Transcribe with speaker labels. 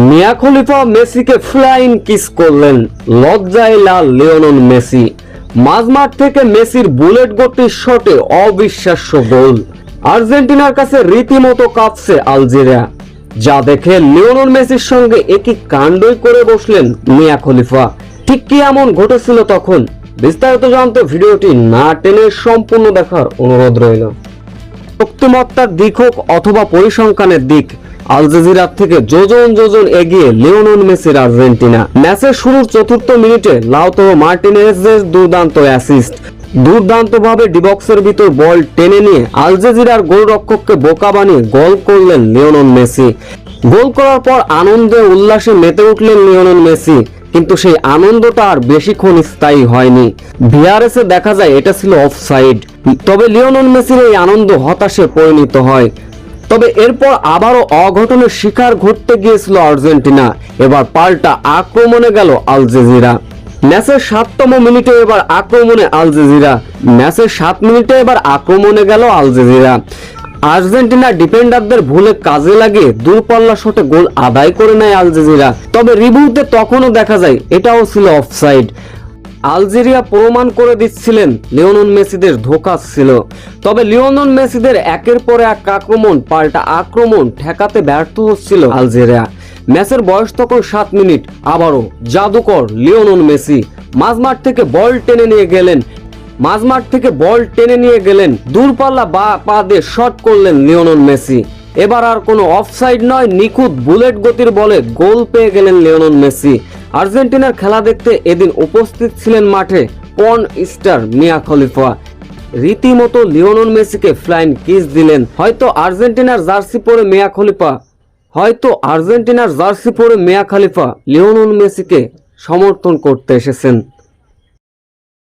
Speaker 1: মিয়া খলিফা মেসিকে flying kiss করলেন, লজ্জায় লাল লিওনেল মেসি। মাঝমাঠ থেকে মেসির বুলেট গতির শটে অবিশ্বাস্য গোল। আর্জেন্টিনার কাছে রীতিমতো কাঁপছে আলজেরিয়া। যা দেখে লিওনেল মেসির সঙ্গে একই কাণ্ডই করে বসলেন মিয়া খলিফা। ঠিক কি এমন ঘটেছিল তখন? বিস্তারিত জানতে ভিডিওটি না টেনে সম্পূর্ণ দেখার অনুরোধ রইল। শক্তিমত্তার দিক হোক অথবা পরিসংখ্যানের দিক, আল জাজিরা থেকে যোজন যোজন এগিয়ে লিওনেল মেসির আর্জেন্টিনা। ম্যাচের শুরুর চতুর্থ মিনিটে লাউতারো মার্টিনেজের দুর্দান্ত অ্যাসিস্ট। দুর্দান্তভাবে ডিবক্সের ভিতর বল টেনে নিয়ে আল জাজিরার গোলরক্ষককে বোকা বানিয়ে গোল করলেন লিওনেল মেসি। গোল করার পর আনন্দে উল্লাসে মেতে উঠলেন লিওনেল মেসি, কিন্তু সেই আনন্দটা আর বেশিক্ষণ স্থায়ী হয়নি। ভিআরএসে দেখা যায় এটা ছিল অফসাইড। তবে লিওনেল মেসির এই আনন্দ হতাশে পরিণত হয়। তবে এরপর আবারও অঘটনের শিকার ঘটতে গিয়েছিল আর্জেন্টিনা। এবার পাল্টা আক্রমণে গেল আল জাজিরা। ম্যাচের 7তম মিনিটে এবার আক্রমণে আল জাজিরা। ম্যাচের 7 মিনিটে এবার আক্রমণে গেল আল জাজিরা। আর্জেন্টিনা ডিফেন্ডারদের ভুলে কাজে লাগিয়ে দূরপাল্লা শটে গোল আদায় করে নেয় আল জাজিরা। তবে রিভিউতে তখনও দেখা যায় এটাও ছিল অফসাইড। আলজেরিয়া প্রমাণ করে দিচ্ছিলেন লিওনেল মেসিদের ধোঁকা ছিল। তবে লিওনেল মেসিদের একের পর এক আক্রমণ পাল্টা আক্রমণ ঠেকাতে ব্যর্থ হচ্ছিল আলজেরিয়া। ম্যাচের বয়স তখন 7 মিনিট। আবারও জাদুকর লিওনেল মেসি মাঝমাঠ থেকে বল টেনে নিয়ে গেলেন দূরপাল্লা বা পা দিয়ে শট করলেন লিওনেল মেসি। এবার আর কোনো অফসাইড নয়, নিখুঁত বুলেট গতির বলে গোল পেয়ে গেলেন লিওনেল মেসি। আর্জেন্টিনার খেলা দেখতে এদিন উপস্থিত ছিলেন মাঠে পর্ন স্টার মিয়া খলিফা। রীতিমতো লিওনেল মেসিকে ফ্লাইং কিস দিলেন। হয়তো আর্জেন্টিনার জার্সি পরে মিয়া খলিফা লিওনেল মেসিকে সমর্থন করতে এসেছেন।